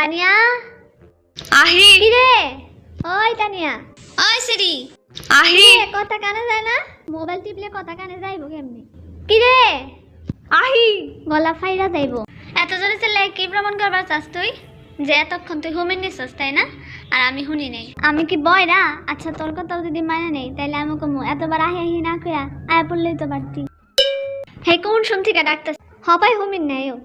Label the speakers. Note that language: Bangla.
Speaker 1: তানিয়া
Speaker 2: আহি
Speaker 1: কি রে? ওই তানিয়া
Speaker 2: ওই সিরি আহি
Speaker 1: কি রে, কথা কানে যায় না? মোবাইল টিপলে কথা কানে যাইবো কেমনি? কি রে?
Speaker 2: আহি
Speaker 1: গলা ফাইরা যাইবো। এত জোরে চিল্লাই কি প্রমাণ করবার চাস তুই? যে এতক্ষণ তুই হুমিন নিছস তাই না? আর আমি শুনি নাই। আমি কি বয় না? আচ্ছা তোর কথাও যদি মানে নেই তাইলে আমি কমু এতবার আহি আহি না কইয়া আয়া পড়লেই তো পারতি। হে কোন শুন থেকে ডাকতেছ? হবাই হুমিন নাই ও।